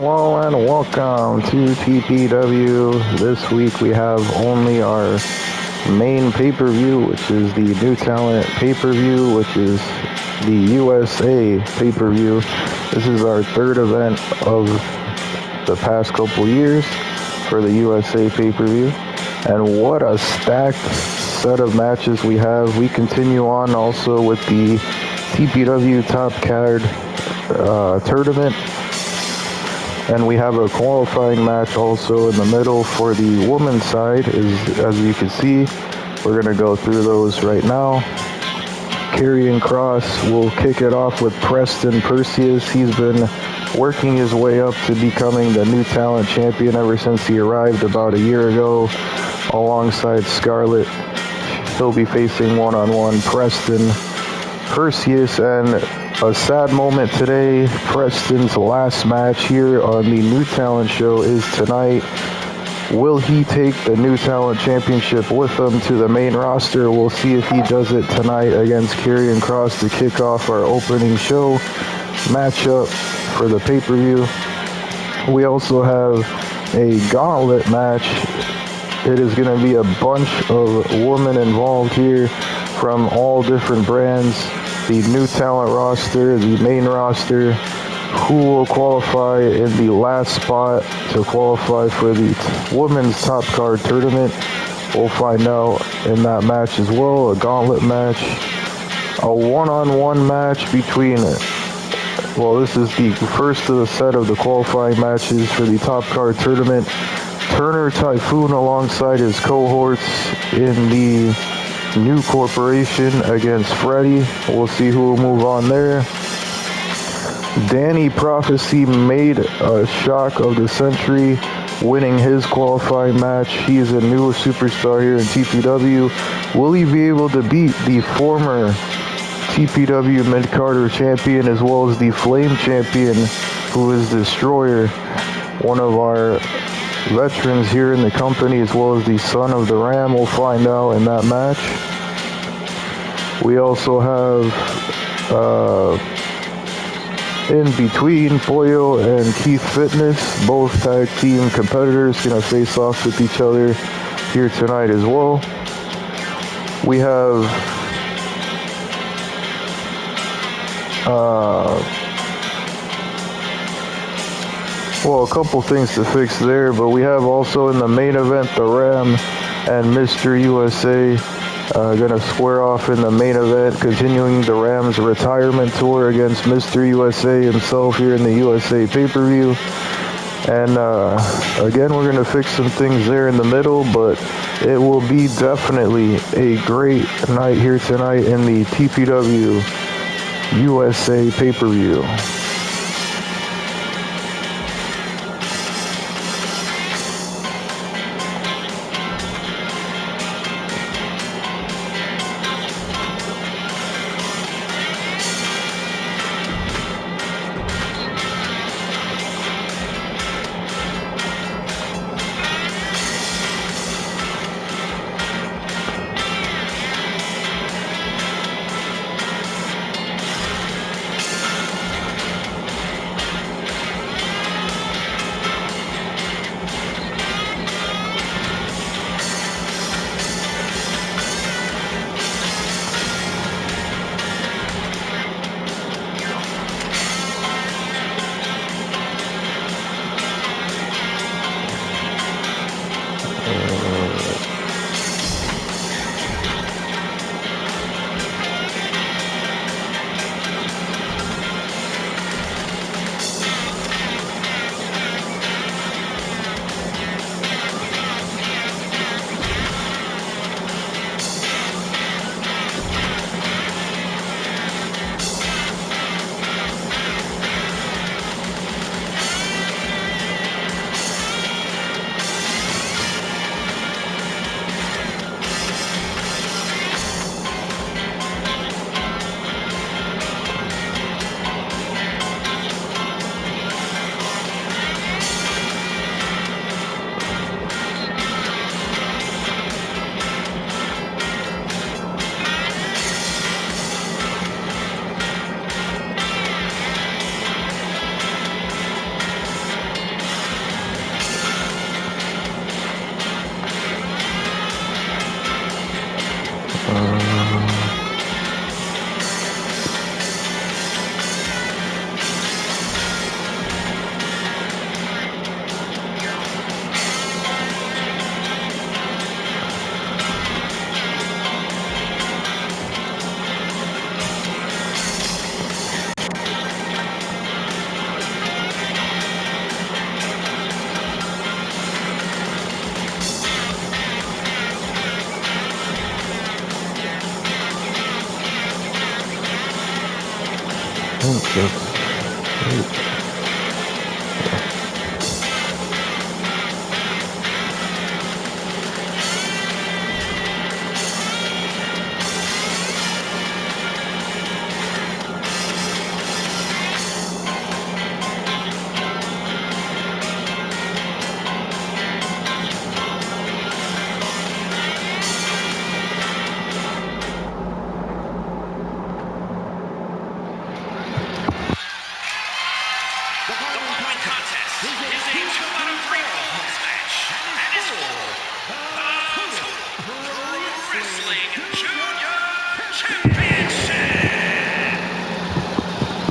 Hello and welcome to Tpw. This week we have only our main pay-per-view, which is the New Talent pay-per-view, which is the USA pay-per-view. This is our third event of the past couple years for the USA pay-per-view. And what a stacked set of matches we have. We continue on also with the Tpw Top Card tournament. And we have a qualifying match also in the middle for the women's side. As you can see, we're going to go through those right now. Karrion Kross will kick it off with Preston Perseus. He's been working his way up to becoming the New Talent champion ever since he arrived about a year ago alongside Scarlett. He'll be facing one-on-one Preston Perseus, and a sad moment today. Preston's last match here on the New Talent show is tonight. Will he take the New Talent Championship with him to the main roster? We'll see if he does it tonight against Karrion Kross to kick off our opening show matchup for the pay-per-view. We also have a gauntlet match. It is going to be a bunch of women involved here from all different brands. The New Talent roster, the main roster, who will qualify in the last spot to qualify for the women's top card tournament. We'll find out in that match as well. A gauntlet match, a one-on-one match between, well, this is the first of the set of the qualifying matches for the top card tournament. Turner Typhoon alongside his cohorts in the new corporation against Freddy. We'll see who will move on there. Danny Prophecy made a shock of the century, winning his qualifying match. He is a new superstar here in TPW. Will he be able to beat the former TPW Mid-Carter champion as well as the Flame champion, who is Destroyer, one of our veterans here in the company, as well as the son of the Ram? We'll find out in that match. We also have in between Pollo and Keith Fitness, both tag team competitors, gonna face off with each other here tonight as well. We have well, a couple things to fix there, but we have also in the main event the Ram and Mr. USA gonna square off in the main event, continuing the Rams retirement tour against Mr. USA himself here in the USA pay-per-view. And again, we're gonna fix some things there in the middle, but it will be definitely a great night here tonight in the TPW USA pay-per-view.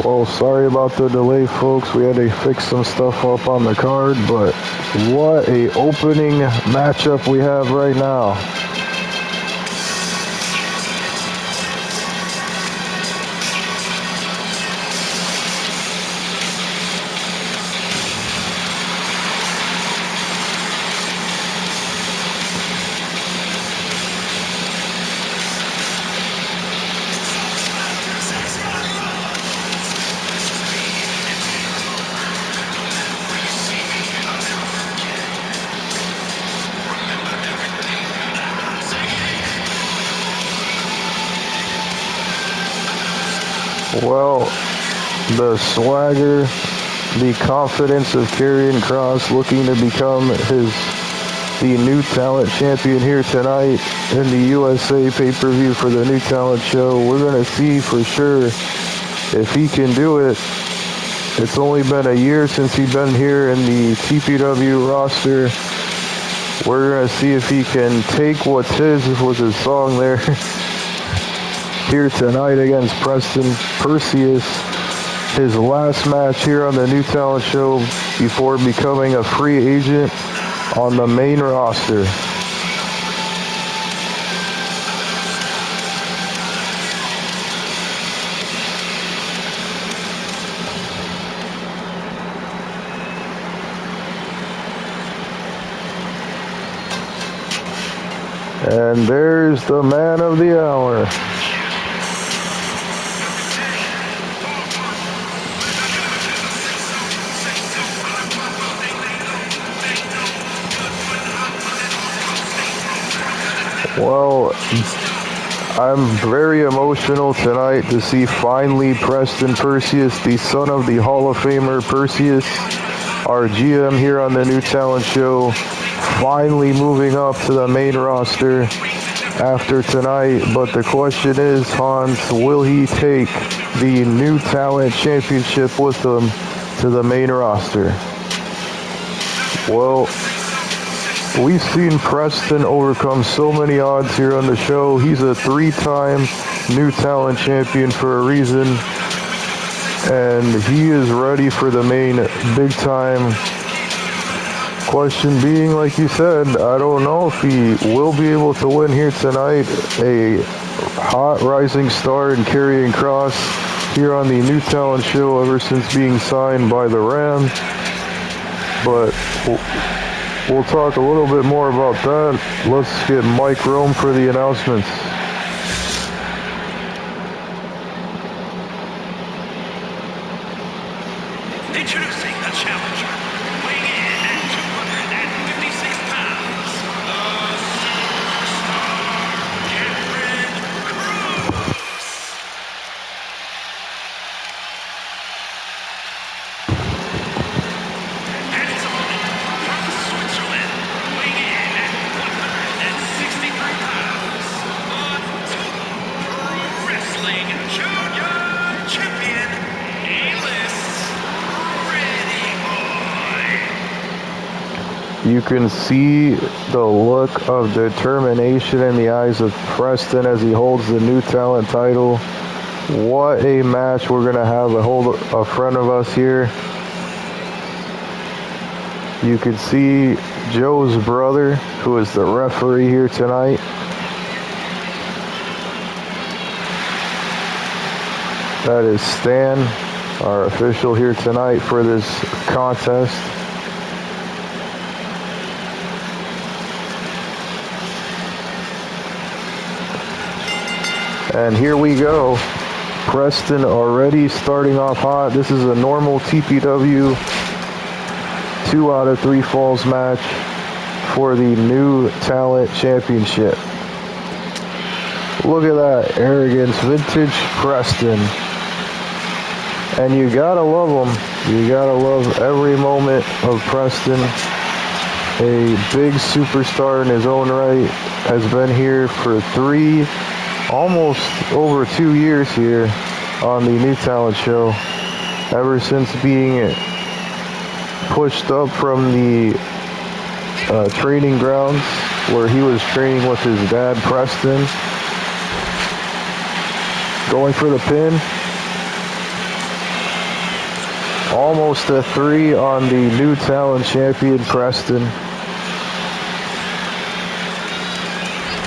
Well, sorry about the delay, folks. We had to fix some stuff up on the card, but what a opening matchup we have right now. Well, the swagger, the confidence of Karrion Kross looking to become the new talent champion here tonight in the USA pay-per-view for the new talent show. We're going to see for sure if he can do it. It's only been a year since he's been here in the Tpw roster. We're going to see if he can take what's his, was his song there, here tonight against Preston Perseus. His last match here on the New Talent Show before becoming a free agent on the main roster. And there's the man of the hour. Well, I'm very emotional tonight to see finally Preston Perseus, the son of the Hall of Famer Perseus, our GM here on the New Talent Show, finally moving up to the main roster after tonight. But the question is, Hans, will he take the New Talent Championship with him to the main roster? Well, we've seen Preston overcome so many odds here on the show. He's a 3-time New Talent champion for a reason, and he is ready for the main big time. Question being, like you said, I don't know if he will be able to win here tonight. A hot rising star in Karrion Kross here on the New Talent Show ever since being signed by the Rams. But we'll talk a little bit more about that. Let's get Mike Rome for the announcements. Introducing the challenger, weighing in at 256 pounds, the superstar, and his opponent from Switzerland, weighing in at 163 pounds, the Pro Wrestling Junior Champion, A-List. You can see the look of determination in the eyes of Preston as he holds the New Talent title. What a match we're going to have a front of us here. You can see Joe's brother, who is the referee here tonight. That is Stan, our official here tonight for this contest. And here we go. Preston already starting off hot. This is a normal TPW 2 out of 3 falls match for the New Talent Championship. Look at that arrogance, vintage Preston. And you gotta love him. You gotta love every moment of Preston. A big superstar in his own right, has been here for 3, almost over 2 years here on the New Talent Show. Ever since being pushed up from the training grounds where he was training with his dad, Preston. Going for the pin. Almost a 3 on the New Talent champion, Preston.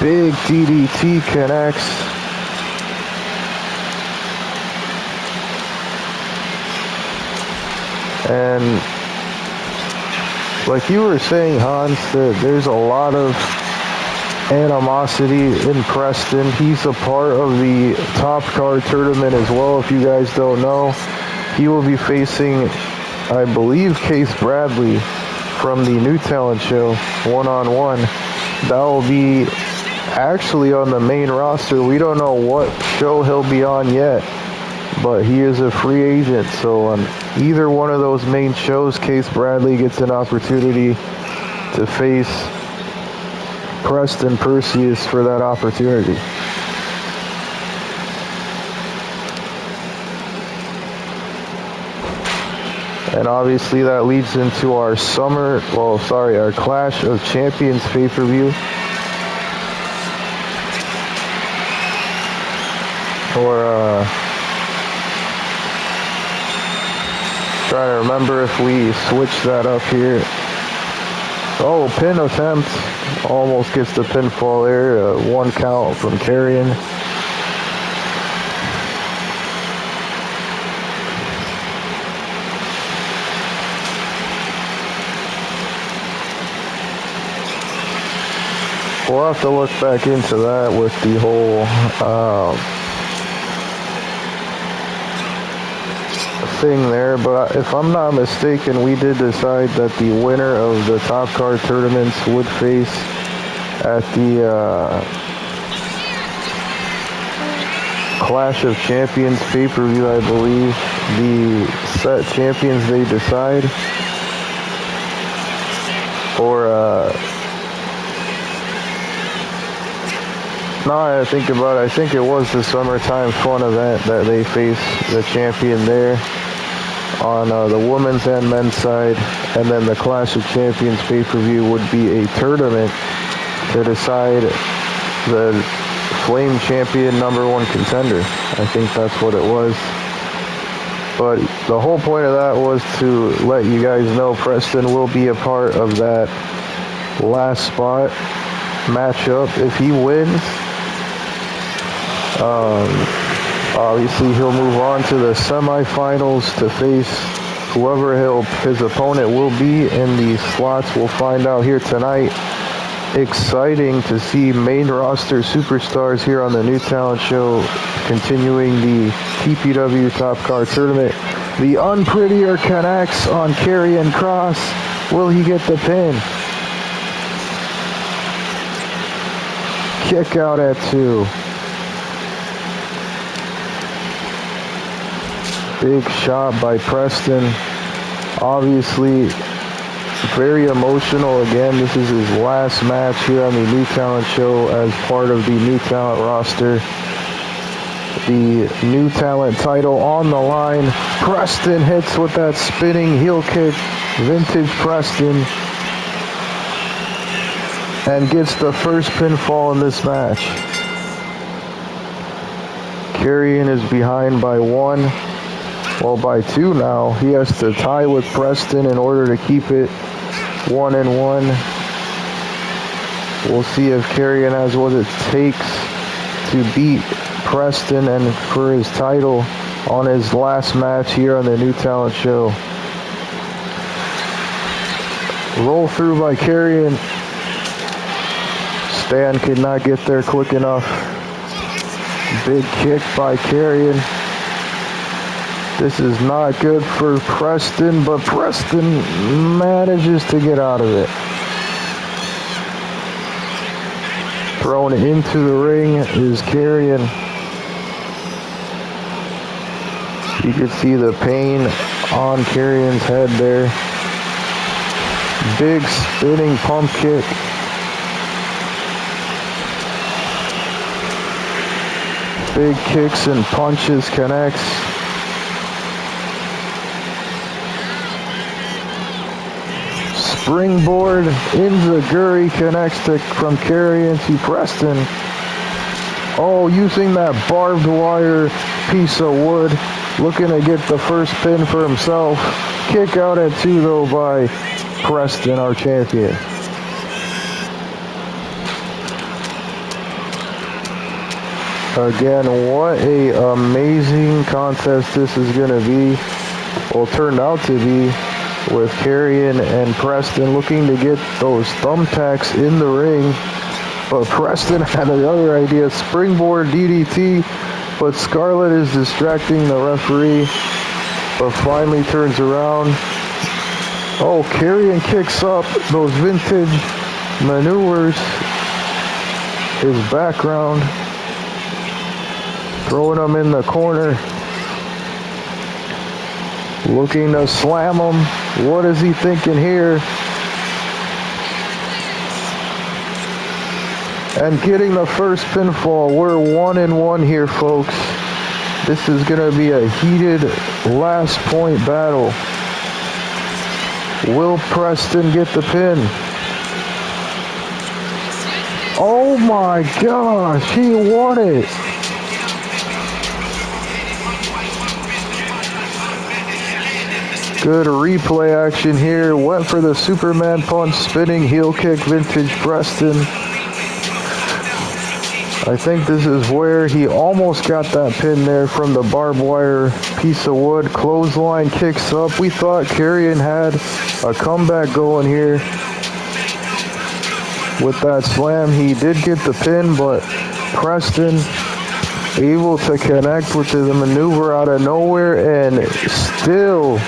Big DDT connects. And like you were saying, Hans, that there's a lot of animosity in Preston. He's a part of the top card tournament as well. If you guys don't know, he will be facing, I believe, Case Bradley from the New Talent Show one-on-one. That will be actually on the main roster. We don't know what show he'll be on yet, but he is a free agent. So on either one of those main shows, Case Bradley gets an opportunity to face Preston Perseus for that opportunity. And obviously that leads into our our Clash of Champions pay-per-view. Or, trying to remember if we switched that up here. Oh, pin attempt. Almost gets the pinfall there. 1 count from Carrion. We'll have to look back into that with the whole thing there, but if I'm not mistaken, we did decide that the winner of the top card tournaments would face at the Clash of Champions pay-per-view, I believe. The set champions they decide. Or, now I think about it, I think it was the Summertime Fun event that they faced the champion there on the women's and men's side. And then the Clash of Champions pay-per-view would be a tournament to decide the Flame Champion #1 contender. I think that's what it was. But the whole point of that was to let you guys know Preston will be a part of that last spot matchup. If he wins, obviously he'll move on to the semifinals to face whoever his opponent will be in the slots. We'll find out here tonight. Exciting to see main roster superstars here on the New Talent Show continuing the TPW Top Card Tournament. The Unprettier connects on Karrion Kross. Will he get the pin? Kick out at 2. Big shot by Preston. Obviously, very emotional. Again, this is his last match here on the New Talent Show as part of the New Talent roster. The New Talent title on the line. Preston hits with that spinning heel kick. Vintage Preston. And gets the first pinfall in this match. Karrion is behind by 1. Well, by 2 now. He has to tie with Preston in order to keep it 1-1. We'll see if Karrion has what it takes to beat Preston and for his title on his last match here on the New Talent Show. Roll through by Karrion. Stan could not get there quick enough. Big kick by Karrion. This is not good for Preston, but Preston manages to get out of it. Thrown into the ring is Karrion. You can see the pain on Karrion's head there. Big spinning pump kick. Big kicks and punches connects. Springboard enziguri connects from Karrion to Preston. Oh, using that barbed wire piece of wood. Looking to get the first pin for himself. Kick out at 2 though by Preston, our champion. Again, what a amazing contest this is going to be. Well, turned out to be, with Karrion and Preston looking to get those thumbtacks in the ring. But Preston had another idea, springboard DDT, but Scarlett is distracting the referee, but finally turns around. Oh, Karrion kicks up those vintage maneuvers, his background, throwing him in the corner, looking to slam him. What is he thinking here? And getting the first pinfall. We're 1-1 here, folks. This is going to be a heated last point battle. Will Preston get the pin? Oh my gosh, he won it. Good replay action here. Went for the Superman punch, spinning heel kick, vintage Preston. I think this is where he almost got that pin there from the barbed wire piece of wood. Clothesline kicks up. We thought Karrion had a comeback going here with that slam. He did get the pin, but Preston able to connect with the maneuver out of nowhere and still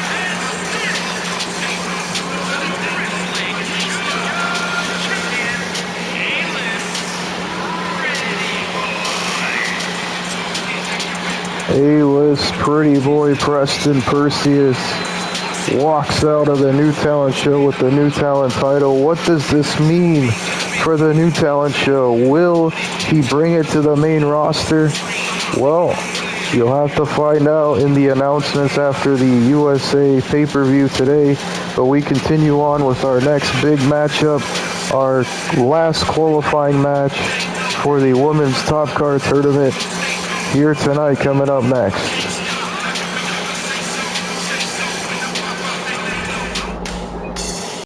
A-list pretty boy Preston Perseus walks out of the New Talent Show with the New Talent title. What does this mean for the New Talent Show? Will he bring it to the main roster? Well, you'll have to find out in the announcements after the USA pay-per-view today. But we continue on with our next big matchup, our last qualifying match for the Women's Top Card Tournament here tonight, coming up next.